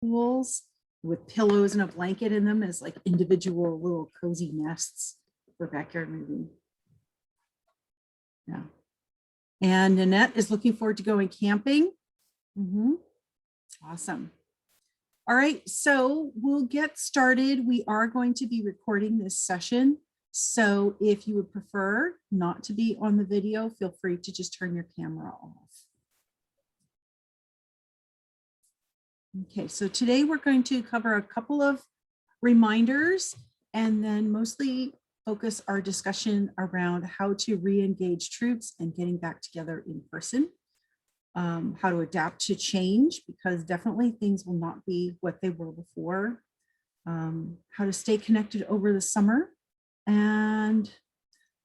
pools with pillows and a blanket in them as like individual little cozy nests for backyard moving. Yeah. And Nanette is looking forward to going camping. Awesome. All right, so we'll get started. We are going to be recording this session. So if you would prefer not to be on the video, feel free to just turn your camera off. Okay, so today we're going to cover a couple of reminders and then mostly focus our discussion around how to re-engage troops and getting back together in person. How to adapt to change, because definitely things will not be what they were before. How to stay connected over the summer. And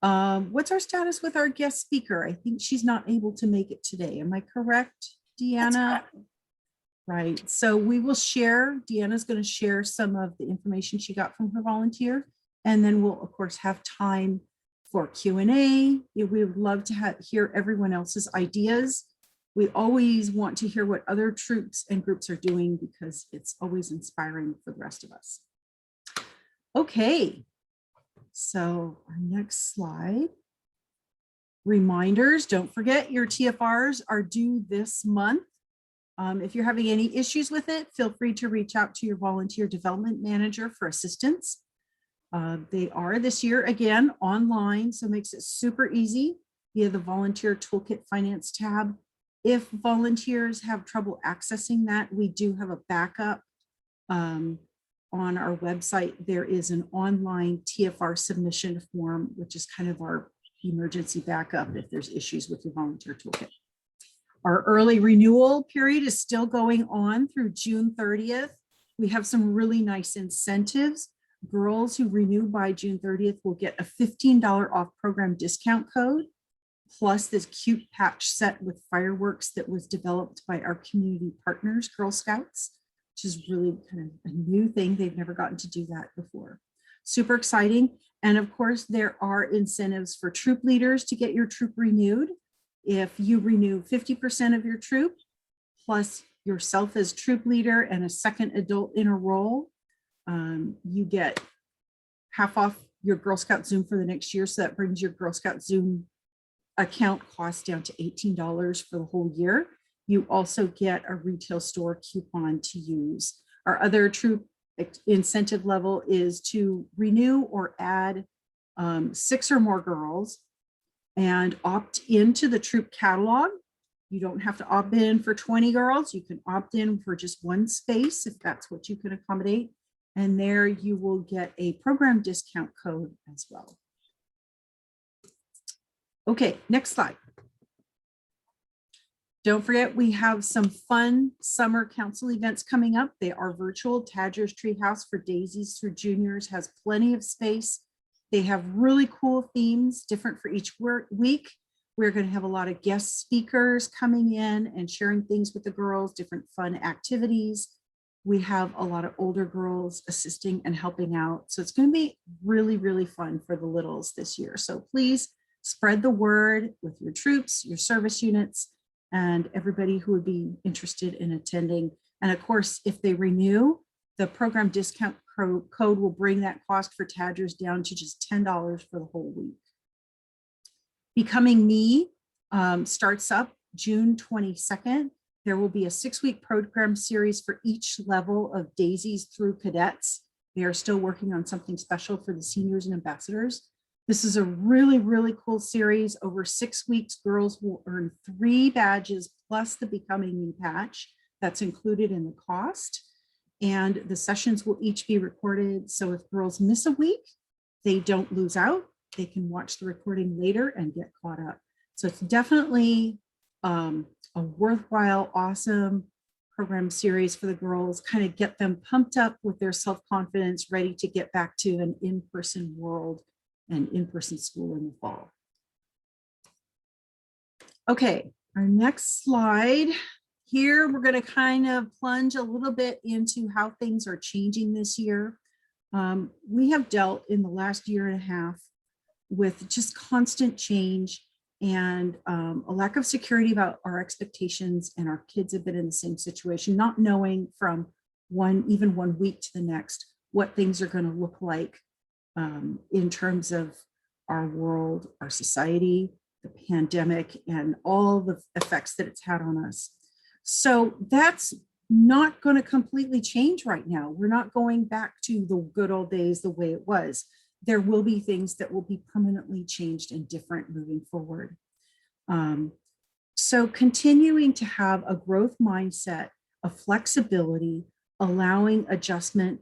what's our status with our guest speaker? I think she's not able to make it today. Am I correct, Deanna? Right. So we will share, Deanna's going to share some of the information she got from her volunteer. And then we'll, of course, have time for Q&A. We would love to hear everyone else's ideas. We always want to hear what other troops and groups are doing because it's always inspiring for the rest of us. Okay, so our next slide. Reminders, don't forget your TFRs are due this month. If you're having any issues with it, feel free to reach out to your volunteer development manager for assistance. They are this year, again, online, so it makes it super easy via the Volunteer Toolkit Finance tab. If volunteers have trouble accessing that, we do have a backup on our website. There is an online TFR submission form, which is kind of our emergency backup if there's issues with your volunteer toolkit. Our early renewal period is still going on through June 30th. We have some really nice incentives. Girls who renew by June 30th will get a $15 off program discount code, plus this cute patch set with fireworks that was developed by our community partners, Girl Scouts, which is really kind of a new thing. They've never gotten to do that before. Super exciting. And of course, there are incentives for troop leaders to get your troop renewed. If you renew 50% of your troop, plus yourself as troop leader and a second adult in a role, you get half off your Girl Scout Zoom for the next year. So that brings your Girl Scout Zoom account cost down to $18 for the whole year. You also get a retail store coupon to use. Our other troop incentive level is to renew or add 6 or more girls and opt into the troop catalog. You don't have to opt in for 20 girls. You can opt in for just one space if that's what you can accommodate. And there you will get a program discount code as well. Okay, next slide. Don't forget, we have some fun summer council events coming up. They are virtual. Tadger's Treehouse for Daisies through Juniors has plenty of space. They have really cool themes, different for each week. We're going to have a lot of guest speakers coming in and sharing things with the girls, different fun activities. We have a lot of older girls assisting and helping out. So it's going to be really, really fun for the littles this year. So please spread the word with your troops, your service units, and everybody who would be interested in attending. And of course, if they renew, the program discount code will bring that cost for Tadgers down to just $10 for the whole week. Becoming Me starts up June 22nd. There will be a 6-week program series for each level of Daisies through cadets. They are still working on something special for the seniors and ambassadors. This is a really, really cool series. Over 6 weeks, girls will earn 3 badges plus the Becoming Me patch. That's included in the cost. And the sessions will each be recorded. So if girls miss a week, they don't lose out. They can watch the recording later and get caught up. So it's definitely a worthwhile, awesome program series for the girls, kind of get them pumped up with their self-confidence, ready to get back to an in-person world and in-person school in the fall. Okay, our next slide. Here, we're going to kind of plunge a little bit into how things are changing this year. We have dealt in the last year and a half with just constant change and a lack of security about our expectations, and our kids have been in the same situation, not knowing from even 1 week to the next, what things are going to look like in terms of our world, our society, the pandemic, and all the effects that it's had on us. So that's not going to completely change right now. We're not going back to the good old days the way it was. There will be things that will be permanently changed and different moving forward. So continuing to have a growth mindset of flexibility, allowing adjustment,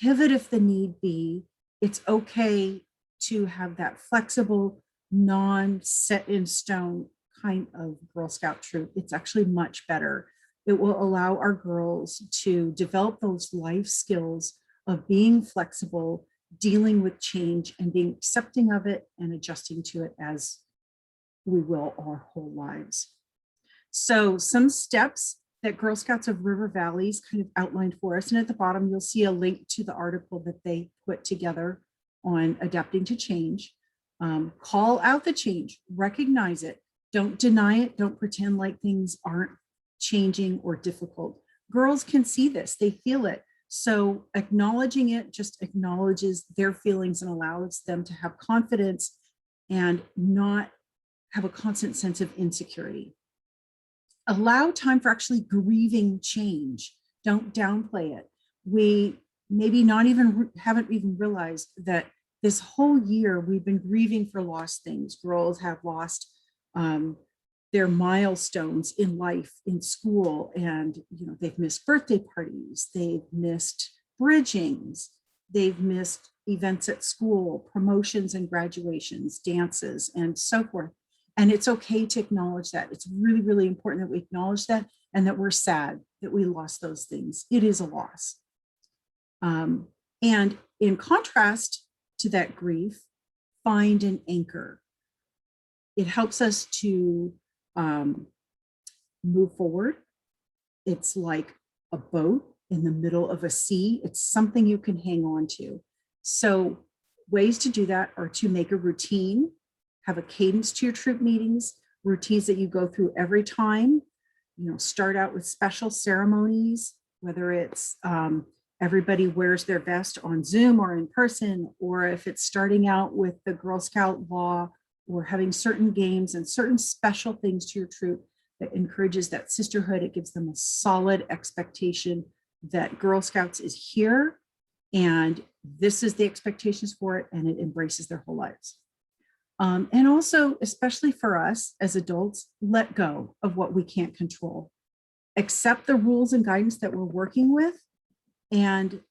pivot if the need be. It's okay to have that flexible, non-set in stone kind of Girl Scout troop. It's actually much better. It will allow our girls to develop those life skills of being flexible, dealing with change, and being accepting of it and adjusting to it as we will our whole lives. So some steps that Girl Scouts of River Valleys kind of outlined for us. And at the bottom, you'll see a link to the article that they put together on adapting to change. Call out the change, recognize it, don't deny it, don't pretend like things aren't changing or difficult. Girls can see this, they feel it. So acknowledging it just acknowledges their feelings and allows them to have confidence and not have a constant sense of insecurity. Allow time for actually grieving change. Don't downplay it. We maybe haven't even realized that this whole year we've been grieving for lost things. Girls have lost their milestones in life, in school, and they've missed birthday parties, they've missed bridgings, they've missed events at school, promotions and graduations, dances, and so forth. And it's okay to acknowledge that. It's really, really important that we acknowledge that and that we're sad that we lost those things. It is a loss. And in contrast to that grief, find an anchor. It helps us to move forward. It's like a boat in the middle of a sea. It's something you can hang on to. So ways to do that are to make a routine, have a cadence to your troop meetings, routines that you go through every time. Start out with special ceremonies, whether it's everybody wears their vest on Zoom or in person, or if it's starting out with the Girl Scout law or having certain games and certain special things to your troop that encourages that sisterhood. It gives them a solid expectation that Girl Scouts is here and this is the expectations for it, and it embraces their whole lives. And also, especially for us as adults, let go of what we can't control. Accept the rules and guidance that we're working with. And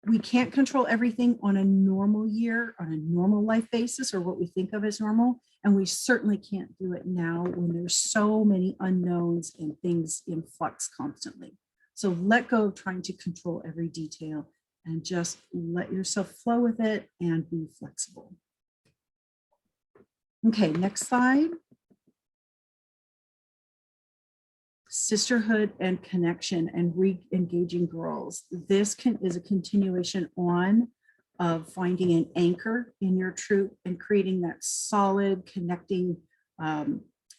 we can't control everything on a normal year, on a normal life basis, or what we think of as normal. And we certainly can't do it now when there's so many unknowns and things in flux constantly. So let go of trying to control every detail and just let yourself flow with it and be flexible. Okay, next slide. Sisterhood and connection and re-engaging girls. This is a continuation on of finding an anchor in your troop and creating that solid connecting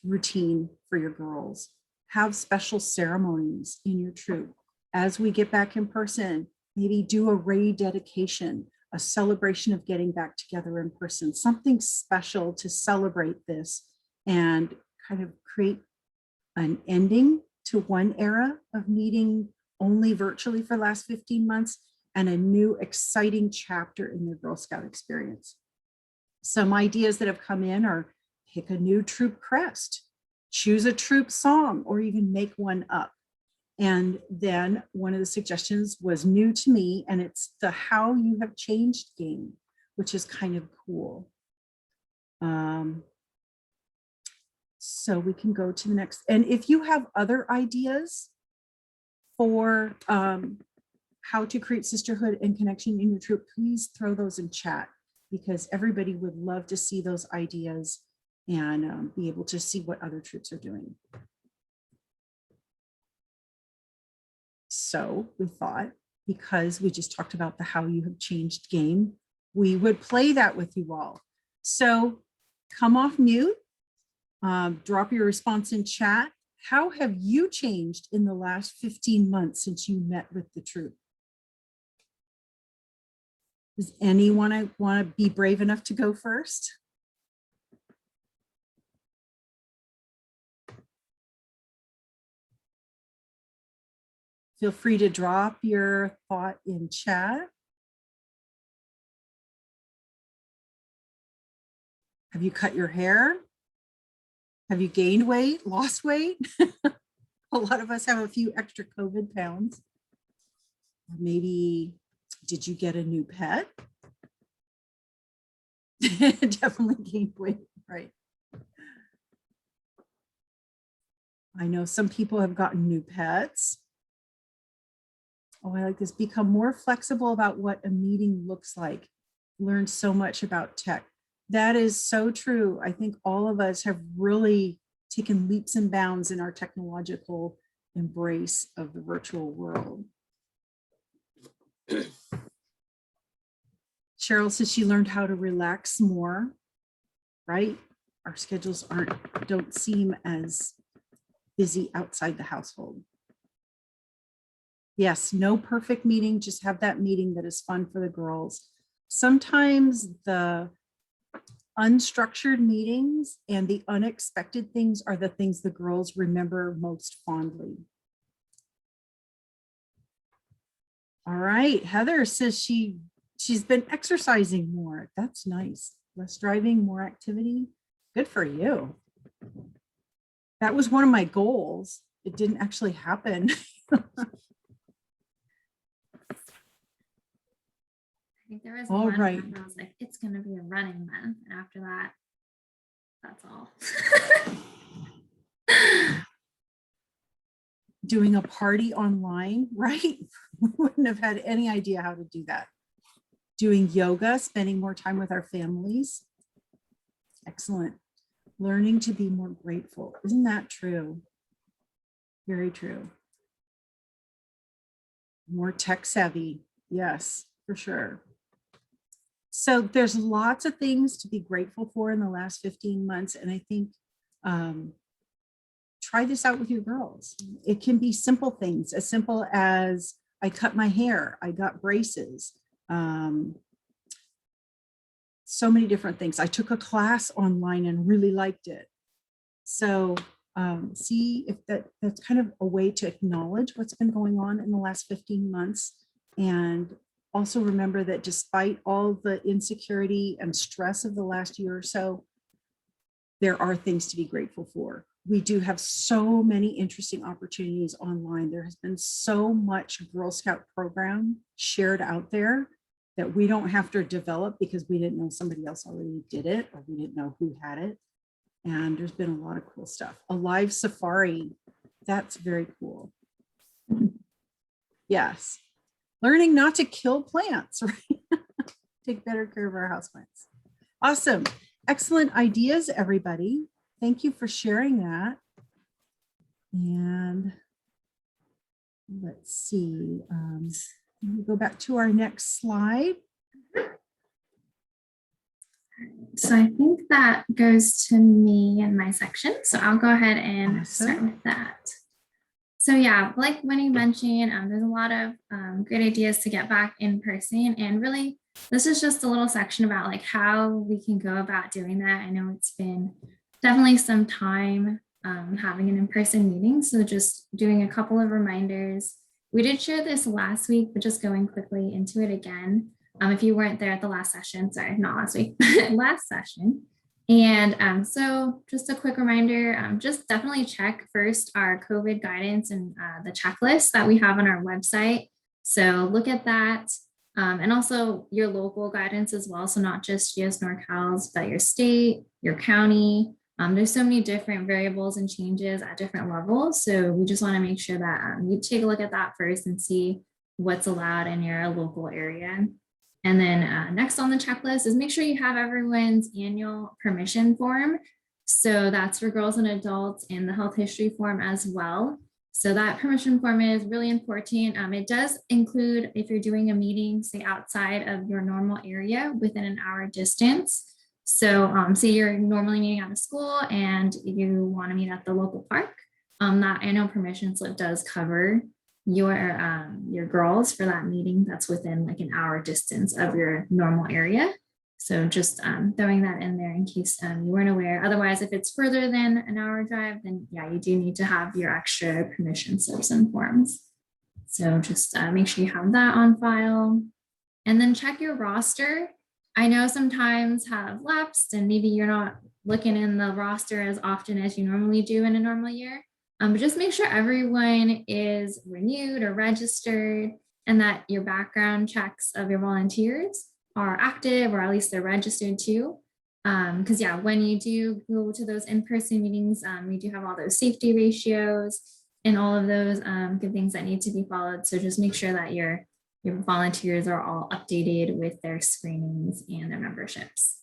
routine for your girls. Have special ceremonies in your troop. As we get back in person, maybe do a raid dedication, a celebration of getting back together in person, something special to celebrate this and kind of create an ending to one era of meeting only virtually for the last 15 months and a new exciting chapter in the Girl Scout experience. Some ideas that have come in are pick a new troop crest, choose a troop song, or even make one up. And then one of the suggestions was new to me, and it's the How You Have Changed game, which is kind of cool. So we can go to the next. And if you have other ideas for how to create sisterhood and connection in your troop, please throw those in chat, because everybody would love to see those ideas and be able to see what other troops are doing. So we thought, because we just talked about the How You Have Changed game, we would play that with you all. So come off mute, drop your response in chat, how have you changed in the last 15 months since you met with the troop? Does anyone want to be brave enough to go first? Feel free to drop your thought in chat. Have you cut your hair? Have you gained weight, lost weight? A lot of us have a few extra COVID pounds. Or maybe, did you get a new pet? Definitely gained weight, right? I know some people have gotten new pets. Oh, I like this. Become more flexible about what a meeting looks like. Learn so much about tech. That is so true. I think all of us have really taken leaps and bounds in our technological embrace of the virtual world. Cheryl says she learned how to relax more, right? Our schedules don't seem as busy outside the household. Yes, no perfect meeting, just have that meeting that is fun for the girls. Sometimes the unstructured meetings and the unexpected things are the things the girls remember most fondly. All right, Heather says she's been exercising more. That's nice. Less driving, more activity. Good for you. That was one of my goals. It didn't actually happen. I think there was all one right. where I was like, it's going to be a running month. And after that, that's all. Doing a party online, right? We wouldn't have had any idea how to do that. Doing yoga, spending more time with our families. Excellent. Learning to be more grateful. Isn't that true? Very true. More tech savvy. Yes, for sure. So there's lots of things to be grateful for in the last 15 months. And I think try this out with your girls. It can be simple things, as simple as I cut my hair, I got braces. So many different things. I took a class online and really liked it. So see if that's kind of a way to acknowledge what's been going on in the last 15 months. And also remember that despite all the insecurity and stress of the last year or so, there are things to be grateful for. We do have so many interesting opportunities online. There has been so much Girl Scout program shared out there that we don't have to develop because we didn't know somebody else already did it, or we didn't know who had it. And there's been a lot of cool stuff. A live safari, that's very cool. Yes. Learning not to kill plants, right? Take better care of our houseplants. Awesome. Excellent ideas, everybody. Thank you for sharing that. And let's see. We'll go back to our next slide. So I think that goes to me and my section. So I'll go ahead and start with that. So yeah, like Winnie mentioned, there's a lot of great ideas to get back in person. And really, this is just a little section about like how we can go about doing that. I know it's been definitely some time having an in-person meeting. So just doing a couple of reminders. We did share this last week, but just going quickly into it again. If you weren't there at the last session, sorry, not last week, last session. And so just a quick reminder, just definitely check first our COVID guidance and the checklist that we have on our website. So look at that. And also your local guidance as well. So not just US NorCal's, but your state, your county. There's so many different variables and changes at different levels. So we just want to make sure that you take a look at that first and see what's allowed in your local area. And then next on the checklist is make sure you have everyone's annual permission form. So that's for girls and adults, and the health history form as well. So that permission form is really important. It does include if you're doing a meeting, say outside of your normal area within an hour distance. So say you're normally meeting at a school and you want to meet at the local park. that annual permission slip does cover your girls for that meeting that's within like an hour distance of your normal area. So just throwing that in there in case you weren't aware. Otherwise, if it's further than an hour drive, then yeah, you do need to have your extra permission slips and forms. So just make sure you have that on file. And then check your roster. I know sometimes have lapsed and maybe you're not looking in the roster as often as you normally do in a normal year. But just make sure everyone is renewed or registered and that your background checks of your volunteers are active, or at least they're registered too. Because yeah, when you do go to those in-person meetings, we do have all those safety ratios and all of those good things that need to be followed. So just make sure that your volunteers are all updated with their screenings and their memberships.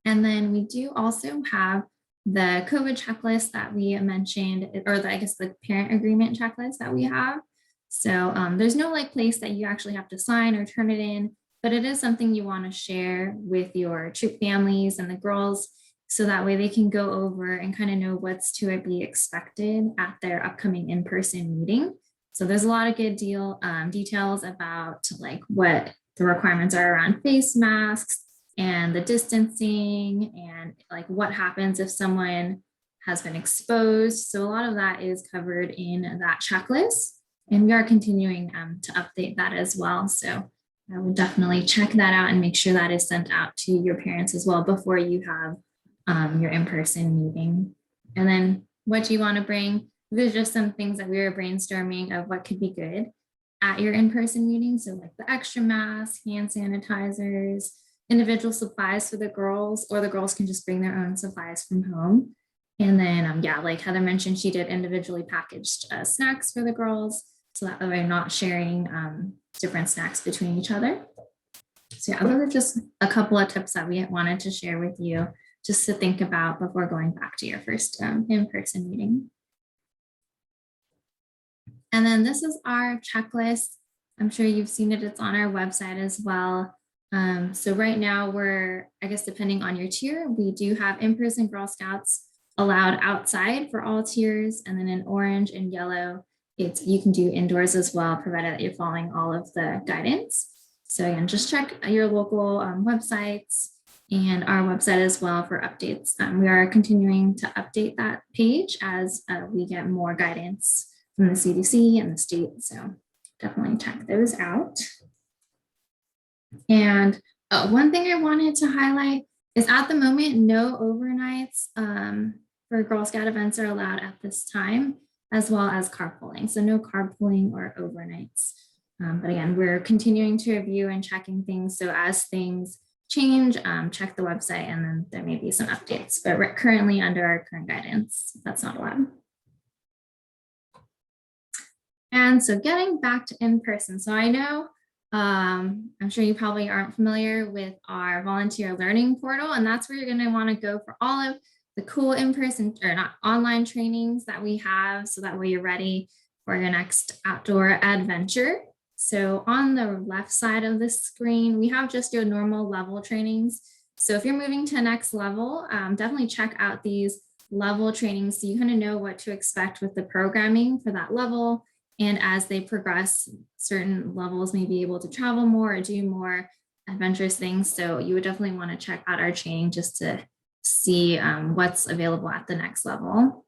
And then we do also have the COVID checklist that we mentioned, or I guess the parent agreement checklist that we have. So there's no like place that you actually have to sign or turn it in, but it is something you want to share with your troop families and the girls, so that way they can go over and kind of know what's to be expected at their upcoming in-person meeting. So there's a lot of good details about like what the requirements are around face masks and the distancing and like what happens if someone has been exposed. So a lot of that is covered in that checklist, and we are continuing to update that as well. So I would definitely check that out and make sure that is sent out to your parents as well before you have your in-person meeting. And then what do you want to bring? There's just some things that we were brainstorming of what could be good at your in-person meeting. So like the extra masks, hand sanitizers, individual supplies for the girls, or the girls can just bring their own supplies from home. And then, yeah, like Heather mentioned, she did individually packaged snacks for the girls, so that way not sharing different snacks between each other. So yeah, those are just a couple of tips that we wanted to share with you, just to think about before going back to your first in-person meeting. And then this is our checklist. I'm sure you've seen it, it's on our website as well. So right now we're, I guess, depending on your tier, we do have in-person Girl Scouts allowed outside for all tiers. And then in orange and yellow, you can do indoors as well, provided that you're following all of the guidance. So again, just check your local websites and our website as well for updates. We are continuing to update that page as we get more guidance from the CDC and the state. So definitely check those out. And one thing I wanted to highlight is at the moment, no overnights for Girl Scout events are allowed at this time, as well as carpooling. So no carpooling or overnights. But again, we're continuing to review and checking things. So as things change, check the website, and then there may be some updates. But we're currently under our current guidance, that's not allowed. And so getting back to in-person. So I know, I'm sure you probably aren't familiar with our volunteer learning portal, and that's where you're going to want to go for all of the cool in-person, or not, online trainings that we have, so that way you're ready for your next outdoor adventure. So on the left side of the screen, we have just your normal level trainings. So if you're moving to next level, definitely check out these level trainings so you kind of know what to expect with the programming for that level. And as they progress, certain levels may be able to travel more or do more adventurous things. So you would definitely want to check out our training just to see what's available at the next level.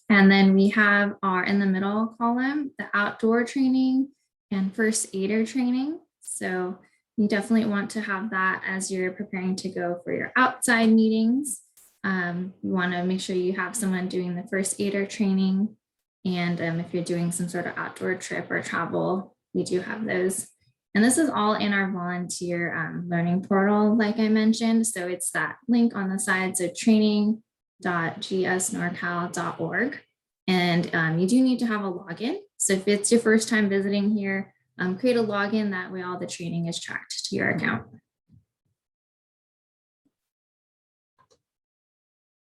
And then we have our, in the middle column, the outdoor training and first aider training. So you definitely want to have that as you're preparing to go for your outside meetings. You want to make sure you have someone doing the first aider training. And if you're doing some sort of outdoor trip or travel, we do have those. And this is all in our volunteer learning portal, like I mentioned. So it's that link on the side, so training.gsnorcal.org. And you do need to have a login. So if it's your first time visiting here, create a login. That way all the training is tracked to your account.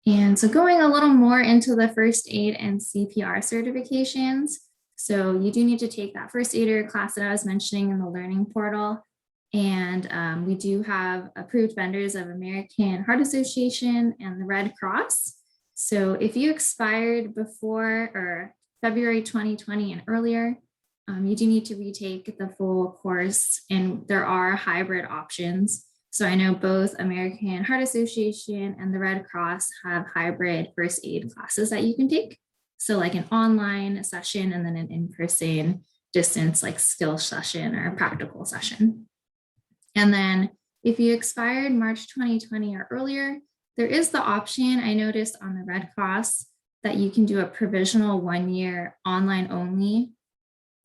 And so going a little more into the first aid and CPR certifications. So you do need to take that first aider class that I was mentioning in the learning portal. And we do have approved vendors of American Heart Association and the Red Cross. So if you expired before or February 2020 and earlier, you do need to retake the full course, and there are hybrid options. So I know both American Heart Association and the Red Cross have hybrid first aid classes that you can take. So like an online session and then an in-person distance like skill session or practical session. And then if you expired March 2020 or earlier, there is the option I noticed on the Red Cross that you can do a provisional 1-year online only.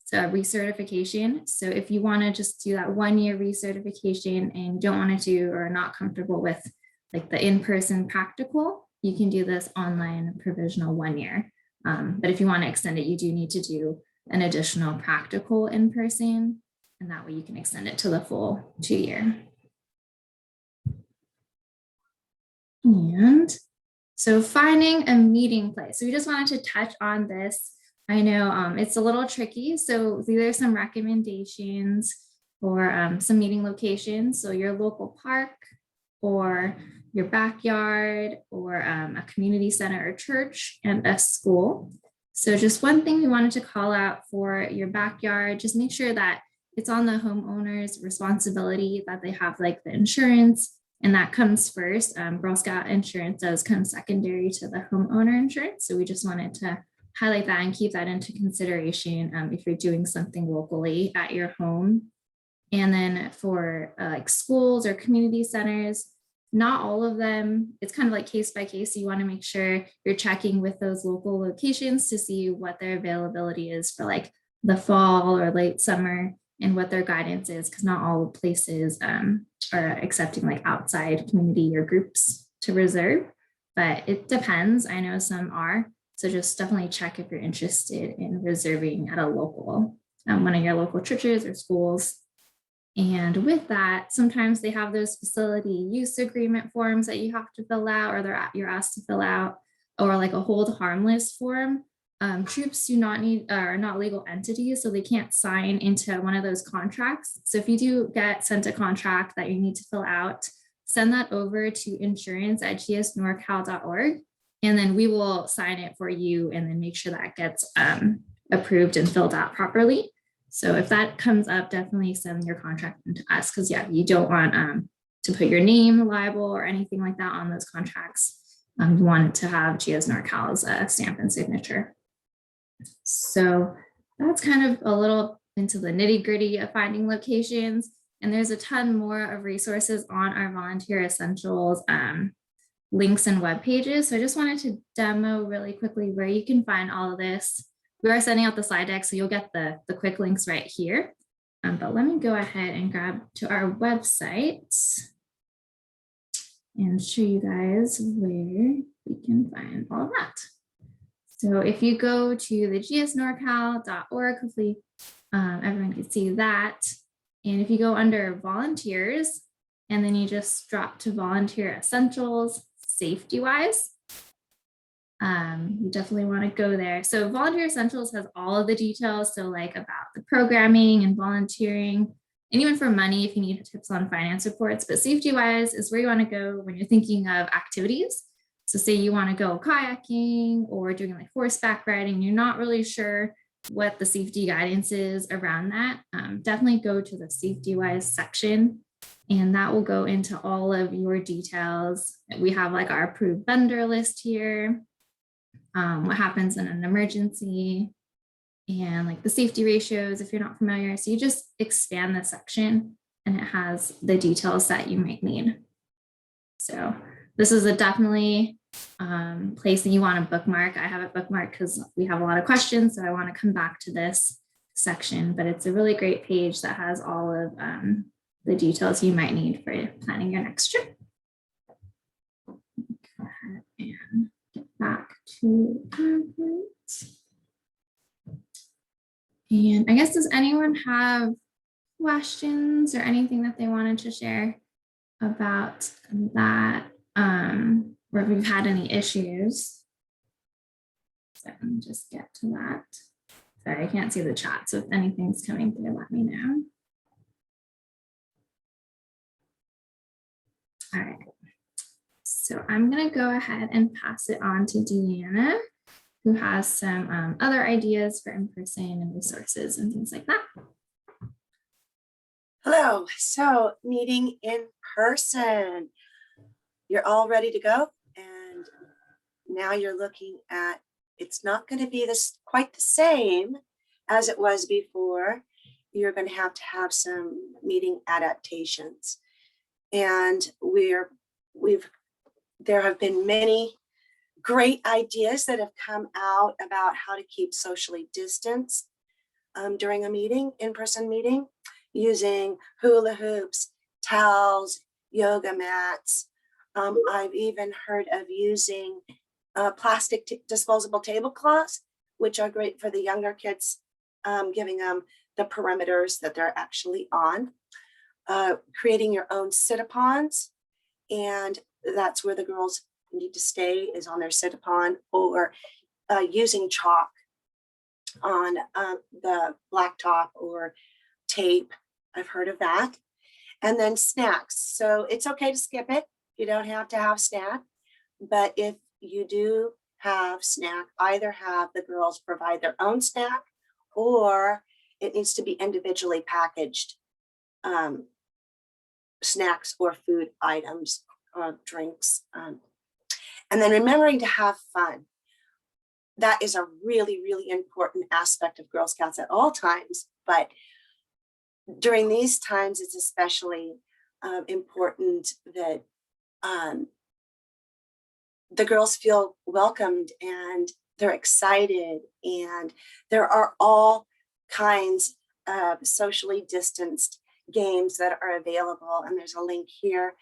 So a recertification. So if you want to just do that 1-year recertification and you don't want to do or are not comfortable with like the in-person practical, you can do this online provisional 1 year. But if you want to extend it, you do need to do an additional practical in person, and that way you can extend it to the full 2-year. And so finding a meeting place. So we just wanted to touch on this. I know it's a little tricky. So these are some recommendations for some meeting locations. So your local park or your backyard or a community center or church and a school. So just one thing we wanted to call out for your backyard, just make sure that it's on the homeowner's responsibility that they have like the insurance, and that comes first. Girl Scout insurance does come secondary to the homeowner insurance. So we just wanted to highlight that and keep that into consideration if you're doing something locally at your home. And then for like schools or community centers, not all of them, it's kind of like case by case. So you want to make sure you're checking with those local locations to see what their availability is for like the fall or late summer and what their guidance is, because not all places are accepting like outside community or groups to reserve, but it depends. I know some are. So just definitely check if you're interested in reserving at a local, one of your local churches or schools. And with that, sometimes they have those facility use agreement forms that you have to fill out, or you're asked to fill out, or like a hold harmless form. Troops do not need, are not legal entities, so they can't sign into one of those contracts. So if you do get sent a contract that you need to fill out, send that over to insurance@gsnorcal.org, and then we will sign it for you and then make sure that gets approved and filled out properly. So if that comes up, definitely send your contract into us, because yeah, you don't want to put your name liable or anything like that on those contracts. You want it to have GS NorCal's stamp and signature. So that's kind of a little into the nitty gritty of finding locations. And there's a ton more of resources on our Volunteer Essentials links and web pages. So I just wanted to demo really quickly where you can find all of this. We are sending out the slide deck, so you'll get the quick links right here. But let me go ahead and grab to our website and show you guys where we can find all of that. So if you go to the gsnorcal.org, hopefully everyone can see that. And if you go under volunteers, and then you just drop to volunteer essentials, safety-wise, you definitely want to go there. So Volunteer Essentials has all of the details. So like about the programming and volunteering, and even for money, if you need tips on finance reports. But safety-wise is where you want to go when you're thinking of activities. So say you want to go kayaking or doing like horseback riding, you're not really sure what the safety guidance is around that. Definitely go to the safety-wise section, and that will go into all of your details. We have like our approved vendor list here. What happens in an emergency, and like the safety ratios if you're not familiar. So you just expand the section and it has the details that you might need. So this is a definitely place that you want to bookmark. I have it bookmarked because we have a lot of questions, so I want to come back to this section, but it's a really great page that has all of the details you might need for planning your next trip. Go ahead and get back to it. And I guess, does anyone have questions or anything that they wanted to share about that, or if we've had any issues? So let me just get to that. Sorry, I can't see the chat, so if anything's coming through, let me know. All right. So I'm going to go ahead and pass it on to Deanna, who has some other ideas for in-person and resources and things like that. Hello, so meeting in person. You're all ready to go. And now you're looking at, it's not going to be quite the same as it was before. You're going to have some meeting adaptations. And there have been many great ideas that have come out about how to keep socially distanced during a meeting, in-person meeting, using hula hoops, towels, yoga mats. I've even heard of using plastic disposable tablecloths, which are great for the younger kids, giving them the perimeters that they're actually on. Creating your own sit-upons, and that's where the girls need to stay, is on their sit-upon, or using chalk on the blacktop or tape. I've heard of that. And then snacks. So it's okay to skip it. You don't have to have snack. But if you do have snack, either have the girls provide their own snack, or it needs to be individually packaged snacks or food items, drinks. And then remembering to have fun. That is a really, really important aspect of Girl Scouts at all times. But during these times, it's especially important that the girls feel welcomed and they're excited, and there are all kinds of socially distanced games that are available, and there's a link here.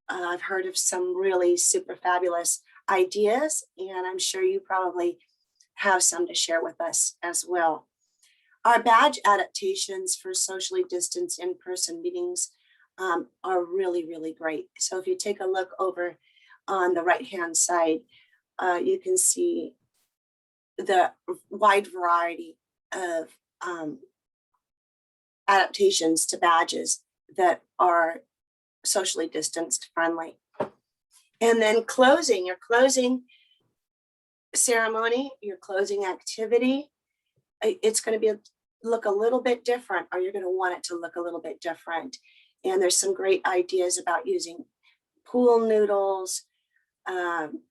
I've heard of some really super fabulous ideas, and I'm sure you probably have some to share with us as well. Our badge adaptations for socially distanced in-person meetings are really, really great. So if you take a look over on the right-hand side, you can see the wide variety of adaptations to badges that are socially distanced friendly. And then your closing ceremony, your closing activity, it's going to look a little bit different, or you're going to want it to look a little bit different. And there's some great ideas about using pool noodles. I'm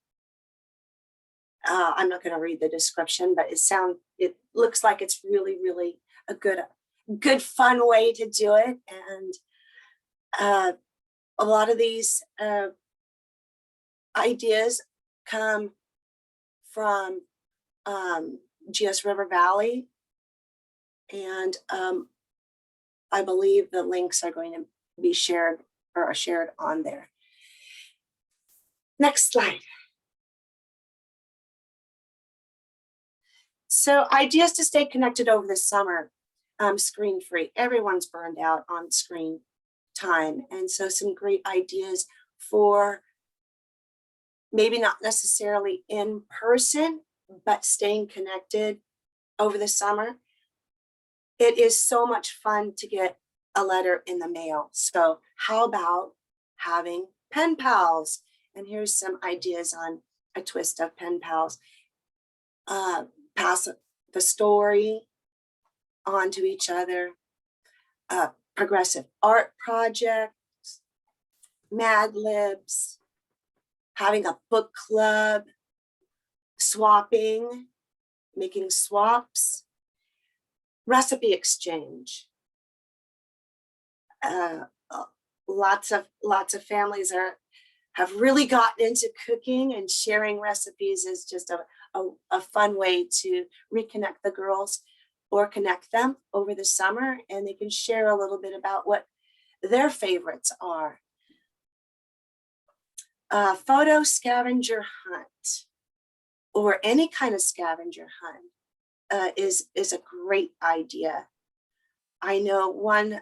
not going to read the description, but it looks like it's really, really a good fun way to do it. And a lot of these ideas come from GS River Valley, and I believe the links are going to be shared or are shared on there. Next slide. So ideas to stay connected over the summer, screen free. Everyone's burned out on screen time. And so some great ideas for maybe not necessarily in person, but staying connected over the summer. It is so much fun to get a letter in the mail. So how about having pen pals? And here's some ideas on a twist of pen pals. Pass the story on to each other. Progressive art projects, Mad Libs, having a book club, swapping, making swaps, recipe exchange. Lots of families have really gotten into cooking, and sharing recipes is just a fun way to reconnect the girls or connect them over the summer, and they can share a little bit about what their favorites are. Photo scavenger hunt, or any kind of scavenger hunt, is a great idea. I know one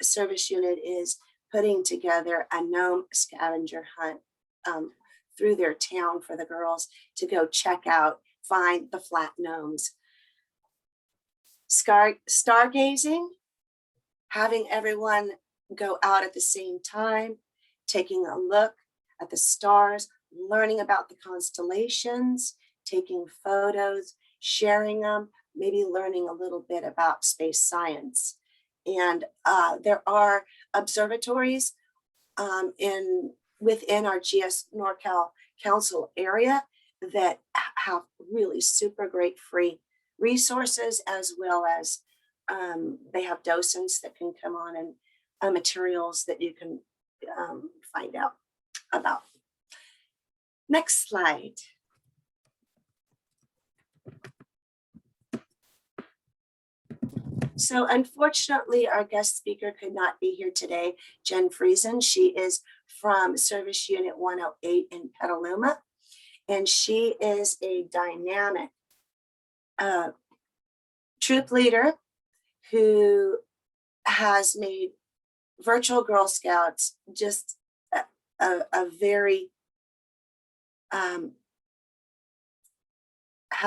service unit is putting together a gnome scavenger hunt through their town for the girls to go check out, find the flat gnomes. Stargazing, having everyone go out at the same time, taking a look at the stars, learning about the constellations, taking photos, sharing them, maybe learning a little bit about space science. And there are observatories within our GS NorCal Council area that have really super great free resources, as well as they have docents that can come on and materials that you can find out about. Next slide. So unfortunately, our guest speaker could not be here today, Jen Friesen. She is from Service Unit 108 in Petaluma, and she is a dynamic troop leader who has made virtual Girl Scouts just a very, how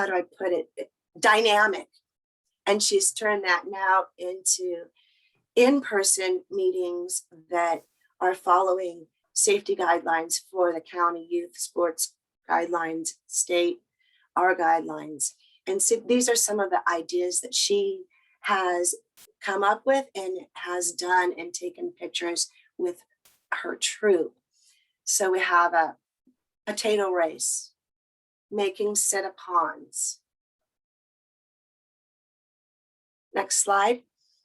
do I put it, dynamic. And she's turned that now into in-person meetings that are following safety guidelines for the county youth sports guidelines, state, our guidelines. And so these are some of the ideas that she has come up with and has done and taken pictures with her troop. So we have a potato race, making sit-upons. Next slide.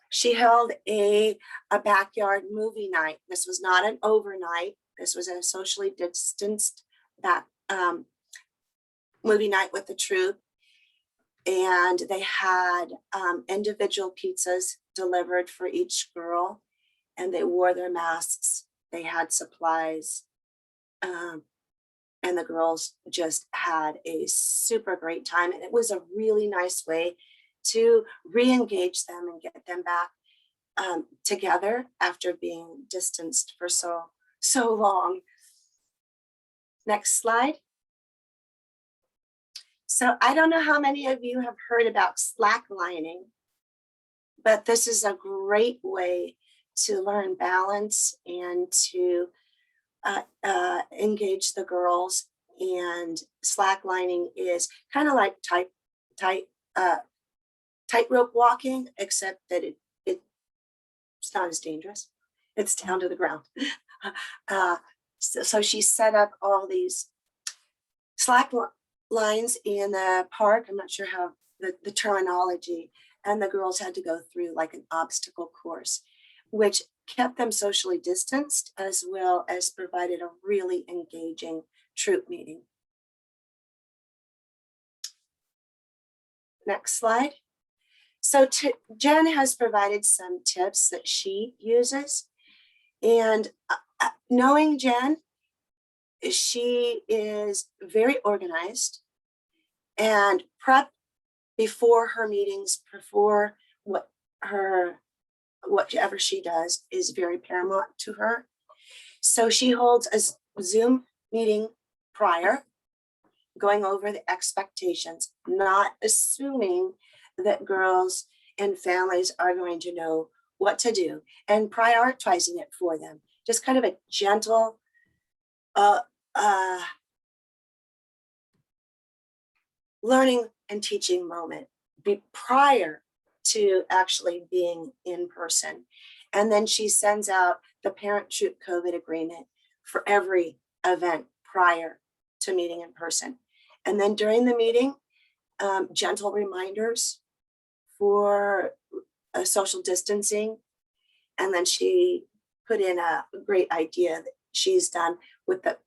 She held a backyard movie night. This was not an overnight. This was a socially distanced movie night with the troop. And they had individual pizzas delivered for each girl, and they wore their masks. They had supplies, and the girls just had a super great time. And it was a really nice way to re-engage them and get them back together after being distanced for so long. Next slide. So I don't know how many of you have heard about slacklining, but this is a great way to learn balance and to engage the girls. And slacklining is kind of like tightrope walking, except that it's not as dangerous. It's down to the ground. So she set up all these slack lines in the park. I'm not sure how the terminology, and the girls had to go through like an obstacle course, which kept them socially distanced, as well as provided a really engaging troop meeting. Next slide. So Jen has provided some tips that she uses, and knowing Jen, she is very organized and prep before her meetings, before whatever she does is very paramount to her. So she holds a Zoom meeting prior, going over the expectations, not assuming that girls and families are going to know what to do, and prioritizing it for them. Just kind of a gentle learning and teaching moment prior to actually being in person. And then she sends out the parent troop COVID agreement for every event prior to meeting in person. And then during the meeting, gentle reminders for social distancing. And then she put in a great idea that she's done with the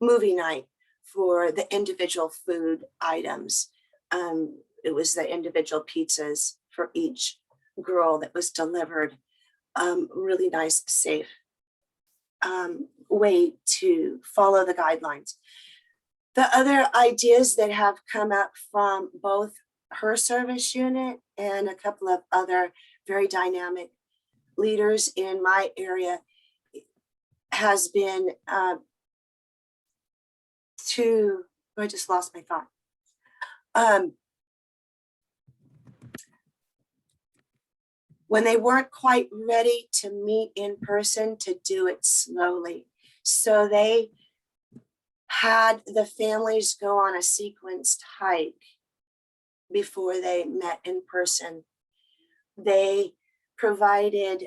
movie night for the individual food items. It was the individual pizzas for each girl that was delivered. Really nice, safe way to follow the guidelines. The other ideas that have come up from both her service unit and a couple of other very dynamic leaders in my area has been I just lost my thought. When they weren't quite ready to meet in person, to do it slowly. So they had the families go on a sequenced hike before they met in person. They provided,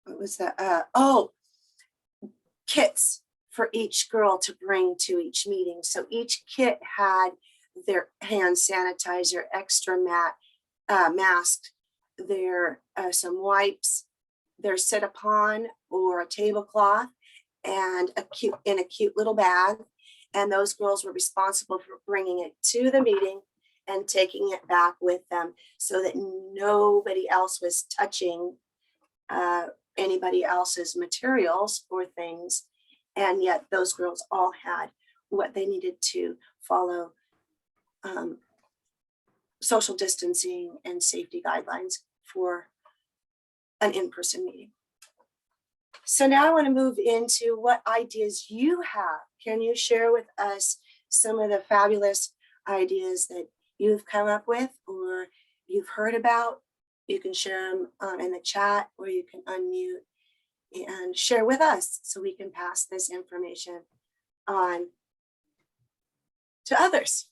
what was that? Kits for each girl to bring to each meeting. So each kit had their hand sanitizer, extra mask, their some wipes, their sit-upon or a tablecloth, and in a cute little bag. And those girls were responsible for bringing it to the meeting and taking it back with them so that nobody else was touching anybody else's materials or things. And yet those girls all had what they needed to follow social distancing and safety guidelines for an in-person meeting. So now I want to move into what ideas you have. Can you share with us some of the fabulous ideas that you've come up with or you've heard about? You can share them in the chat, or you can unmute and share with us so we can pass this information on to others.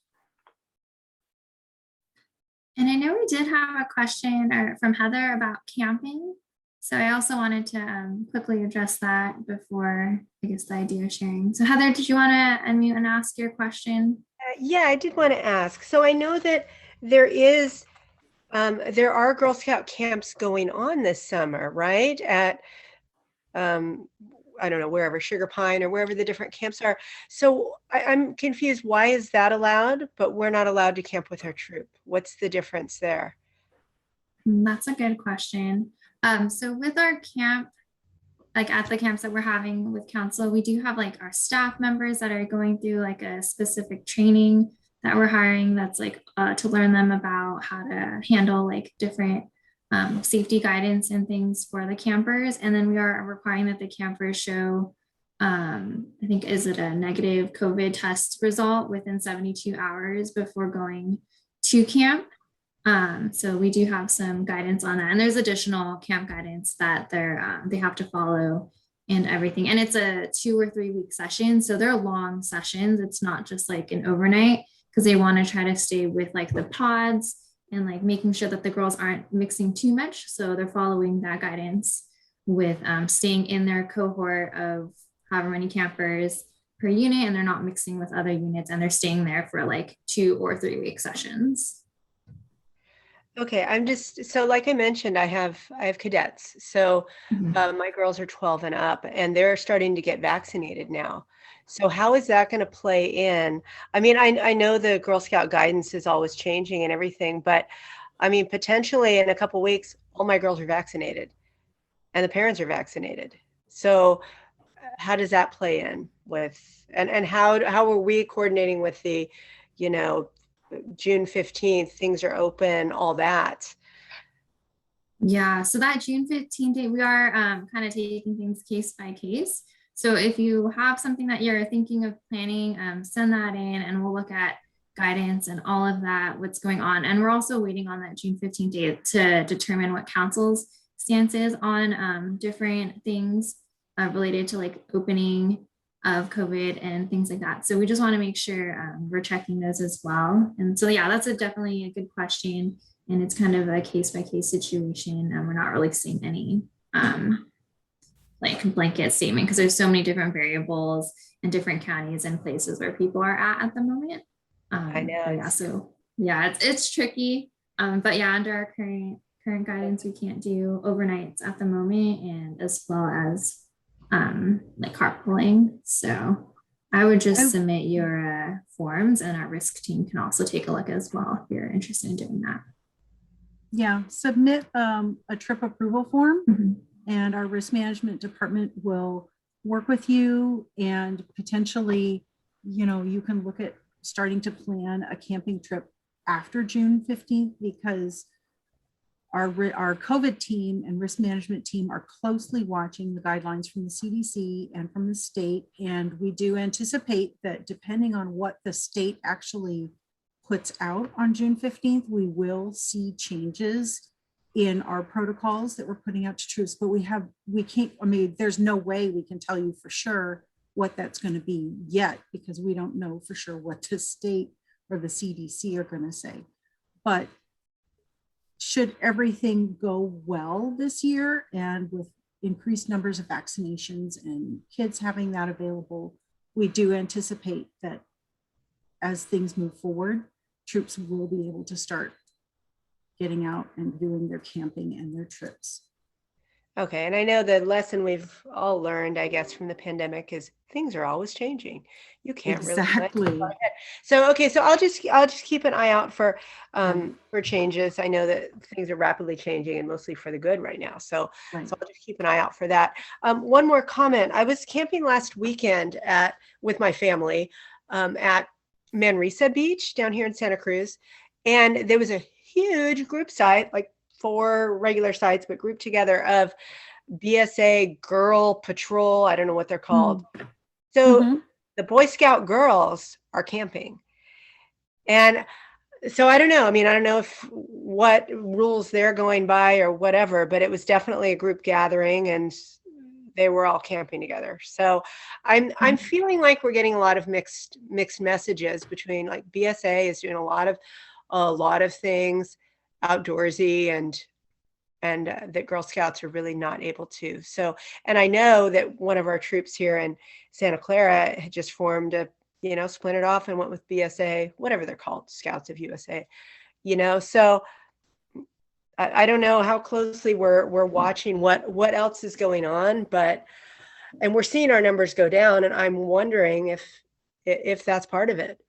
And I know we did have a question from Heather about camping. So I also wanted to quickly address that before, I guess, the idea of sharing. So Heather, did you want to unmute and ask your question? Yeah, I did want to ask. So I know that there are Girl Scout camps going on this summer, right? At, I don't know, wherever, Sugar Pine or wherever the different camps are. So I'm confused. Why is that allowed, but we're not allowed to camp with our troop? What's the difference there? That's a good question. So with our camp, like at the camps that we're having with council, we do have like our staff members that are going through like a specific training that we're hiring that's like to learn them about how to handle like different safety guidance and things for the campers. And then we are requiring that the campers show, I think, is it a negative COVID test result within 72 hours before going to camp. So we do have some guidance on that, and there's additional camp guidance that they have to follow and everything. And it's a 2 or 3 week session. So they're long sessions. It's not just like an overnight, because they want to try to stay with like the pods and like making sure that the girls aren't mixing too much. So they're following that guidance with staying in their cohort of however many campers per unit, and they're not mixing with other units, and they're staying there for like 2 or 3 week sessions. Okay, so like I mentioned, I have cadets. So my girls are 12 and up, and they're starting to get vaccinated now. So how is that going to play in? I mean, I know the Girl Scout guidance is always changing and everything, but I mean, potentially in a couple weeks, all my girls are vaccinated and the parents are vaccinated. So how does that play in with, and how are we coordinating with the, June 15th, things are open, all that? Yeah, so that June 15th date, we are kind of taking things case by case. So if you have something that you're thinking of planning, send that in and we'll look at guidance and all of that, what's going on. And we're also waiting on that June 15th date to determine what council's stance is on different things related to like opening of COVID and things like that. So we just want to make sure we're checking those as well. And so, yeah, that's definitely a good question. And it's kind of a case by case situation. And we're not really seeing any like blanket statement, because there's so many different variables and different counties and places where people are at the moment. I know. Yeah, so yeah, it's tricky. But yeah, under our current guidance, we can't do overnights at the moment, and as well as like carpooling. So I would just submit your forms, and our risk team can also take a look as well if you're interested in doing that. Yeah, submit a trip approval form, and our risk management department will work with you, and potentially, you can look at starting to plan a camping trip after June 15th, because our COVID team and risk management team are closely watching the guidelines from the CDC and from the state. And we do anticipate that depending on what the state actually puts out on June 15th, we will see changes in our protocols that we're putting out to troops, but we can't, I mean, there's no way we can tell you for sure what that's going to be yet, because we don't know for sure what the state or the CDC are going to say. But should everything go well this year, and with increased numbers of vaccinations and kids having that available, we do anticipate that as things move forward, troops will be able to start getting out and doing their camping and their trips. Okay, and I know the lesson we've all learned, I guess, from the pandemic is things are always changing. You can't really plan Exactly. far ahead. So okay, so I'll just keep an eye out for changes. I know that things are rapidly changing and mostly for the good right now. So Right. so I'll just keep an eye out for that. One more comment. I was camping last weekend with my family at Manresa Beach down here in Santa Cruz, and there was a huge group site, like 4 regular sites, but grouped together, of BSA Girl Patrol. I don't know what they're called. So the Boy Scout girls are camping. And so I don't know. I mean, I don't know what rules they're going by or whatever, but it was definitely a group gathering and they were all camping together. So I'm feeling like we're getting a lot of mixed messages between, like, BSA is doing a lot of things outdoorsy, and that Girl Scouts are really not able to. So, and I know that one of our troops here in Santa Clara had just formed splintered off and went with BSA, whatever they're called, Scouts of USA, so I don't know how closely we're watching what else is going on, and we're seeing our numbers go down, and I'm wondering if that's part of it.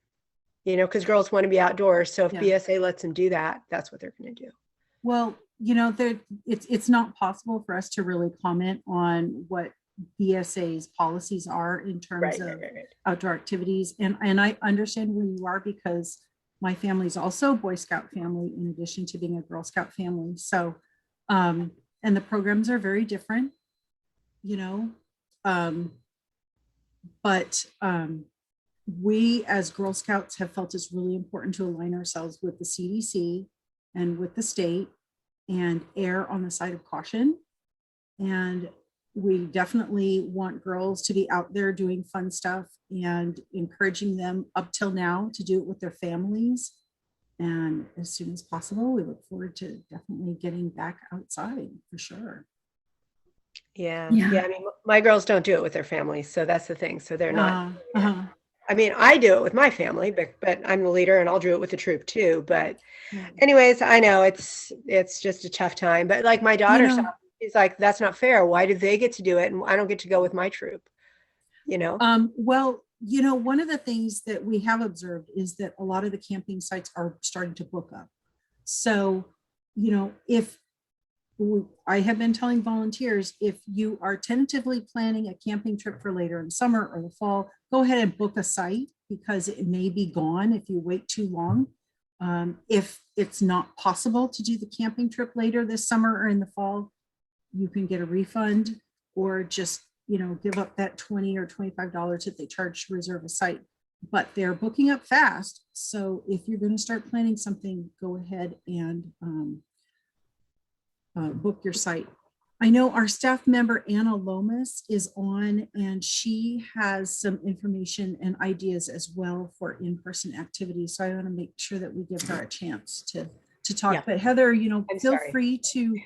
Because girls want to be outdoors. So if BSA lets them do that, that's what they're going to do. Well, it's not possible for us to really comment on what BSA's policies are in terms of outdoor activities. And I understand where you are, because my family is also a Boy Scout family in addition to being a Girl Scout family. So, and the programs are very different, but we as Girl Scouts have felt it's really important to align ourselves with the CDC and with the state and err on the side of caution. And we definitely want girls to be out there doing fun stuff and encouraging them up till now to do it with their families. And as soon as possible, we look forward to definitely getting back outside for sure. Yeah. I mean, my girls don't do it with their families, so that's the thing. So they're not. I mean, I do it with my family, but I'm the leader, and I'll do it with the troop too. But anyways, I know it's just a tough time. But like my daughter, she's like, that's not fair. Why do they get to do it and I don't get to go with my troop? Well, one of the things that we have observed is that a lot of the camping sites are starting to book up. So, if I have been telling volunteers, if you are tentatively planning a camping trip for later in summer or the fall, go ahead and book a site, because it may be gone if you wait too long. If it's not possible to do the camping trip later this summer or in the fall, you can get a refund, or just, give up that $20 or $25 that they charge to reserve a site. But they're booking up fast. So if you're going to start planning something, go ahead and book your site. I know our staff member Anna Lomas is on, and she has some information and ideas as well for in-person activities. So I want to make sure that we give her a chance to talk. Yeah. But Heather, feel free to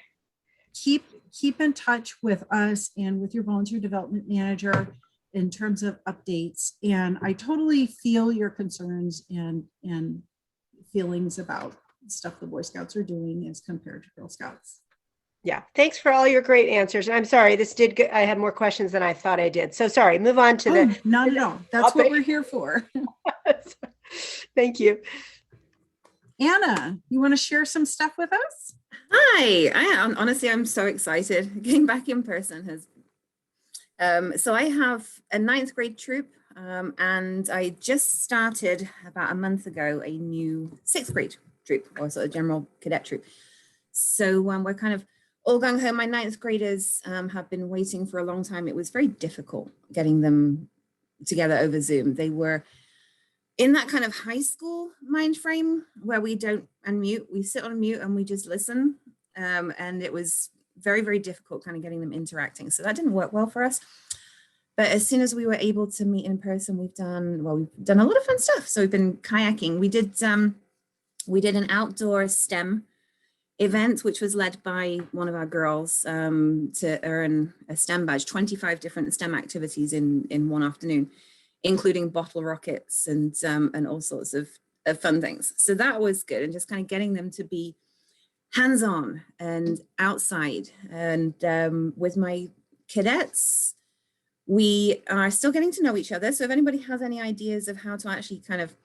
keep in touch with us and with your volunteer development manager in terms of updates. And I totally feel your concerns and feelings about stuff the Boy Scouts are doing as compared to Girl Scouts. Yeah. Thanks for all your great answers. I'm sorry, I had more questions than I thought I did. So sorry, move on to not at all. That's what we're here for. Thank you. Anna, you want to share some stuff with us? Hi, honestly, I'm so excited. Getting back in person so I have a 9th grade troop, and I just started about a month ago a new 6th grade troop, or sort of general cadet troop. So we're kind of all going home. My 9th graders have been waiting for a long time. It was very difficult getting them together over Zoom. They were in that kind of high school mind frame where we don't unmute, we sit on mute and we just listen. and it was very, very difficult kind of getting them interacting. So that didn't work well for us. But as soon as we were able to meet in person, we've done a lot of fun stuff. So we've been kayaking. We did an outdoor STEM event, which was led by one of our girls to earn a STEM badge, 25 different STEM activities in one afternoon, including bottle rockets and all sorts of fun things. So that was good. And just kind of getting them to be hands-on and outside. And with my cadets, we are still getting to know each other. So if anybody has any ideas of how to actually kind of,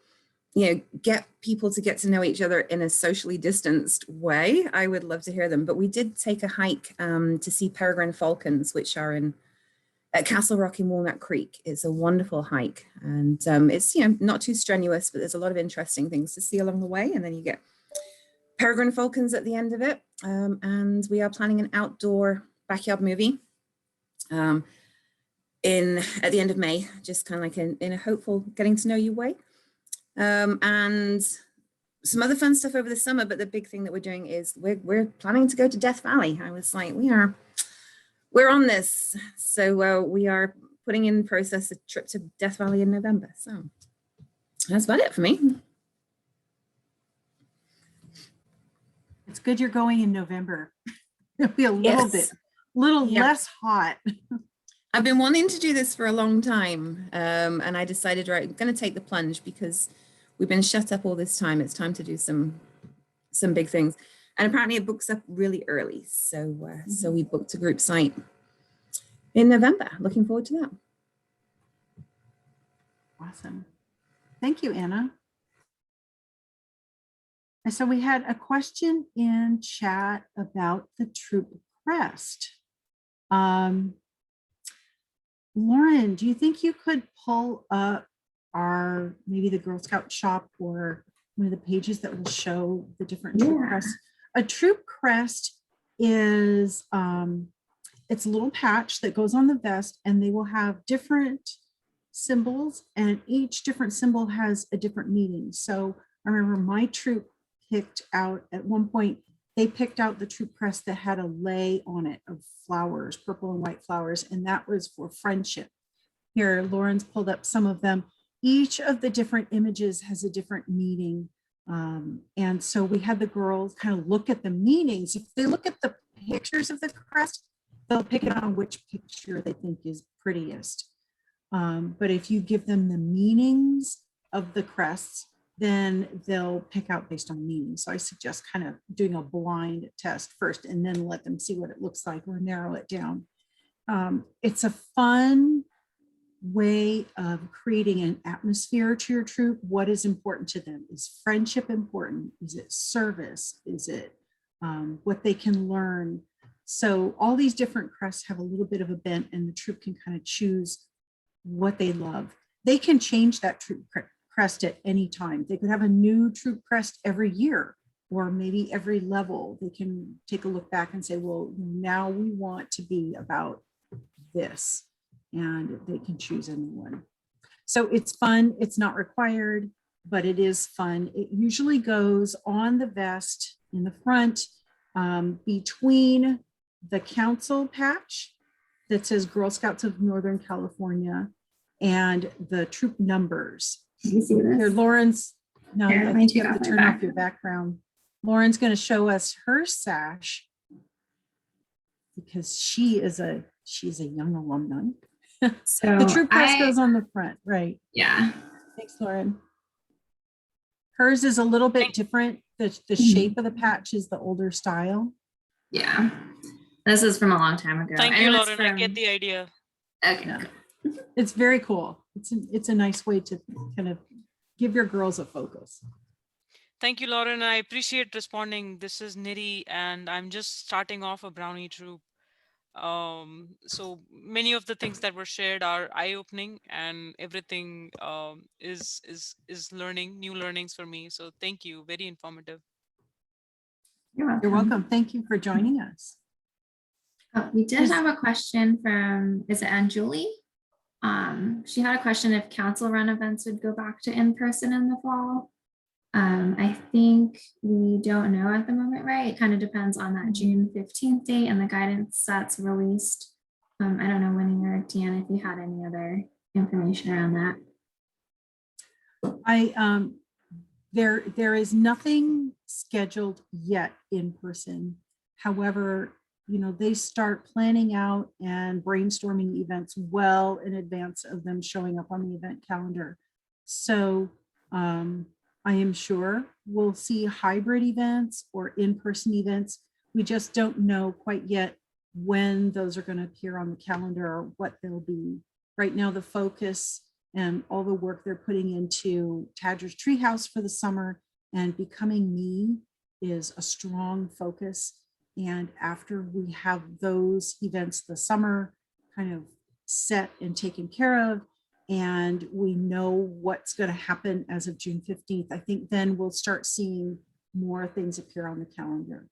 get people to get to know each other in a socially distanced way, I would love to hear them. But we did take a hike to see peregrine falcons, which are at Castle Rock in Walnut Creek. It's a wonderful hike, and it's not too strenuous, but there's a lot of interesting things to see along the way. And then you get peregrine falcons at the end of it. And we are planning an outdoor backyard movie at the end of May, just kind of like in a hopeful getting to know you way. And some other fun stuff over the summer, but the big thing that we're doing is we're planning to go to Death Valley. I was like, we're on this. So we are putting in process a trip to Death Valley in November. So that's about it for me. It's good you're going in November. It'll be a little less hot. I've been wanting to do this for a long time, and I decided, right, I'm going to take the plunge because we've been shut up all this time. It's time to do some big things, and apparently it books up really early. So so we booked a group site in November. Looking forward to that. Awesome. Thank you, Anna. And so we had a question in chat about the troop crest. Lauren, do you think you could pull up maybe the Girl Scout shop or one of the pages that will show the different troop crests? A troop crest is it's a little patch that goes on the vest, and they will have different symbols, and each different symbol has a different meaning. So I remember my troop picked out at one point, they picked out the troop crest that had a lei on it of flowers, purple and white flowers, and that was for friendship. Here, Lauren's pulled up some of them. Each of the different images has a different meaning. And so we had the girls kind of look at the meanings. If they look at the pictures of the crest, they'll pick it on which picture they think is prettiest. But if you give them the meanings of the crests, then they'll pick out based on meaning. So I suggest kind of doing a blind test first and then let them see what it looks like or narrow it down. It's a fun way of creating an atmosphere to your troop. What is important to them? Is friendship important? Is it service? Is it what they can learn? So all these different crests have a little bit of a bent, and the troop can kind of choose what they love. They can change that troop crest at any time. They could have a new troop crest every year, or maybe every level. They can take a look back and say, well, now we want to be about this, and they can choose a new one. So it's fun. It's not required, but it is fun. It usually goes on the vest in the front between the council patch that says Girl Scouts of Northern California and the troop numbers. Can you see this? Here, Lauren's, no, Here, I think you have to turn off your background. Lauren's going to show us her sash because she's a young alumni. So the troop crest goes on the front, right? Yeah. Thanks, Lauren. Hers is a little bit different. The shape of the patch is the older style. Yeah. This is from a long time ago. Thank you, Lauren. I get the idea. Okay. Yeah. It's very cool. It's a nice way to kind of give your girls a focus. Thank you, Lauren. I appreciate responding. This is Nidhi, and I'm just starting off a brownie troop. So many of the things that were shared are eye-opening, and everything is new learnings for me. So thank you. Very informative. You're You're welcome. Thank you for joining us. We did have a question from, is it Anjuli? She had a question if council run events would go back to in-person in the fall. I think we don't know at the moment. it right. It kind of depends on that June 15th date and the guidance that's released. I don't know, Winnie or Deanna, if you had any other information around that. There is nothing scheduled yet in person. However, they start planning out and brainstorming events well in advance of them showing up on the event calendar. So I am sure we'll see hybrid events or in-person events. We just don't know quite yet when those are going to appear on the calendar or what they'll be. Right now, the focus and all the work they're putting into Tadger's Treehouse for the summer and Becoming Me is a strong focus. And after we have those events the summer kind of set and taken care of, and we know what's going to happen as of June 15th, I think then we'll start seeing more things appear on the calendar.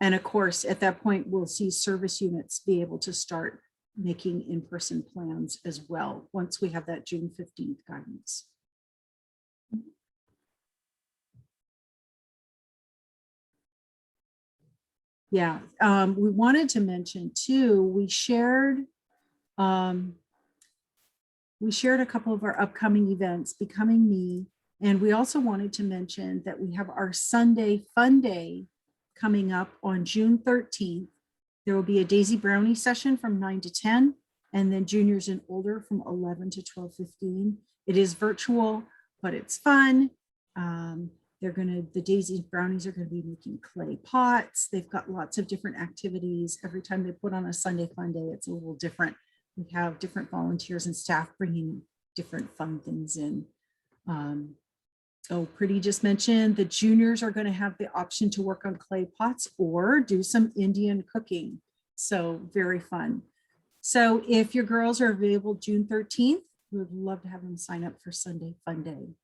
And of course, at that point, we'll see service units be able to start making in-person plans as well once we have that June 15th guidance. Yeah, we wanted to mention too, we shared a couple of our upcoming events, Becoming Me, and we also wanted to mention that we have our Sunday Fun Day coming up on June 13th. There will be a Daisy Brownie session from 9 to 10, and then juniors and older from 11 to 12:15. It is virtual, but it's fun. The Daisy Brownies are going to be making clay pots. They've got lots of different activities. Every time they put on a Sunday Fun Day, it's a little different. We have different volunteers and staff bringing different fun things in. Pretty just mentioned the juniors are going to have the option to work on clay pots or do some Indian cooking. So very fun. So if your girls are available June 13th, we would love to have them sign up for Sunday Fun Day.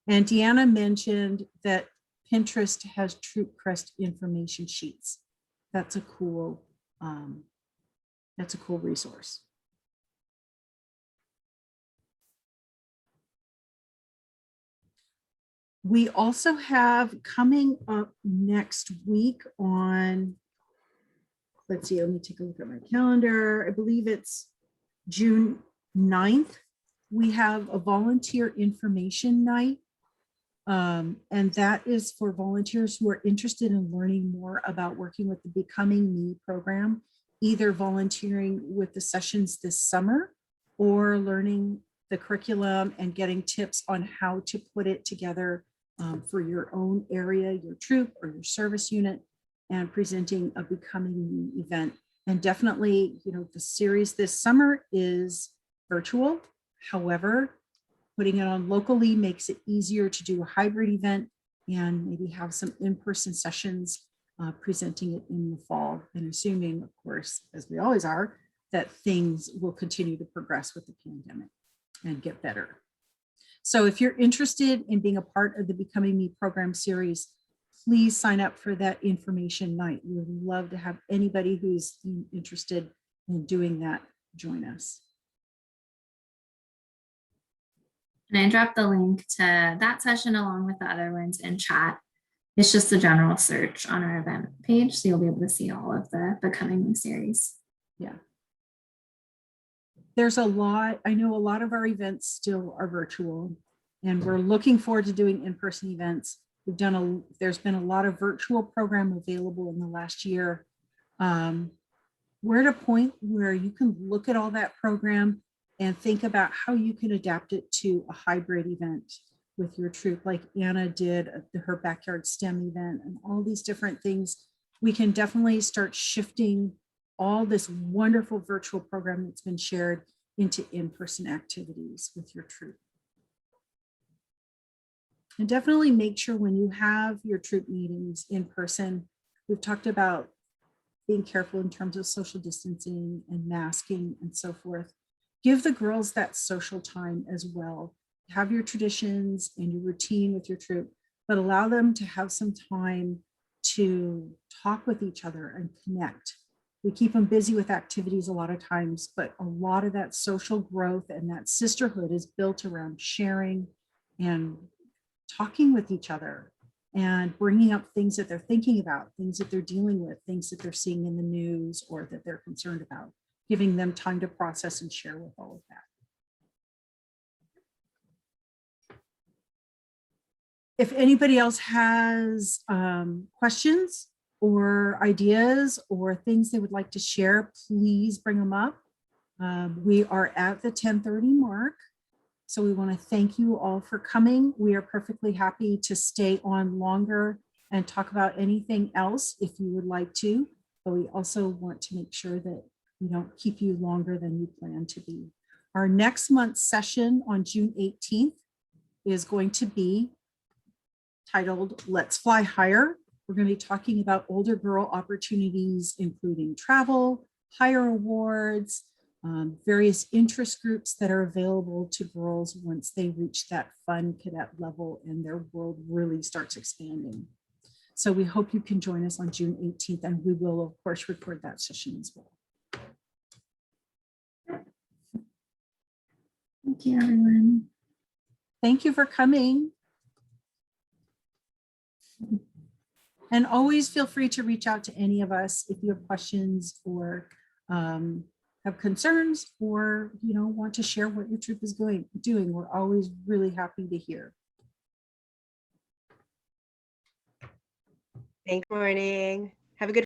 And Deanna mentioned that Pinterest has Troop Crest information sheets. That's a cool resource. We also have coming up next week on, let's see, let me take a look at my calendar. I believe it's June 9th. We have a volunteer information night. And that is for volunteers who are interested in learning more about working with the Becoming Me program, either volunteering with the sessions this summer or learning the curriculum and getting tips on how to put it together for your own area, your troop or your service unit, and presenting a Becoming Me event. And definitely, the series this summer is virtual. However, putting it on locally makes it easier to do a hybrid event and maybe have some in-person sessions presenting it in the fall, and assuming, of course, as we always are, that things will continue to progress with the pandemic and get better. So if you're interested in being a part of the Becoming Me program series, please sign up for that information night. We would love to have anybody who's interested in doing that join us. And I dropped the link to that session along with the other ones in chat. It's just a general search on our event page, so you'll be able to see all of the Becoming Me series. Yeah. There's a lot, I know a lot of our events still are virtual, and we're looking forward to doing in-person events. There's been a lot of virtual program available in the last year. We're at a point where you can look at all that program and think about how you can adapt it to a hybrid event with your troop, like Anna did her backyard STEM event and all these different things. We can definitely start shifting all this wonderful virtual program that's been shared into in-person activities with your troop. And definitely make sure when you have your troop meetings in person, we've talked about being careful in terms of social distancing and masking and so forth. Give the girls that social time as well. Have your traditions and your routine with your troop, but allow them to have some time to talk with each other and connect. We keep them busy with activities a lot of times, but a lot of that social growth and that sisterhood is built around sharing and talking with each other and bringing up things that they're thinking about, things that they're dealing with, things that they're seeing in the news or that they're concerned about, giving them time to process and share with all of that. If anybody else has questions or ideas or things they would like to share, please bring them up. We are at the 10:30 mark. So we want to thank you all for coming. We are perfectly happy to stay on longer and talk about anything else if you would like to, but we also want to make sure that we don't keep you longer than you plan to be. Our next month's session on June 18th is going to be titled Let's Fly Higher. We're going to be talking about older girl opportunities, including travel, higher awards, various interest groups that are available to girls once they reach that fun cadet level and their world really starts expanding. So we hope you can join us on June 18th, and we will, of course, record that session as well. Thank you, everyone. Thank you for coming. And always feel free to reach out to any of us if you have questions or have concerns or want to share what your troop is doing. We're always really happy to hear. Thank you. Morning.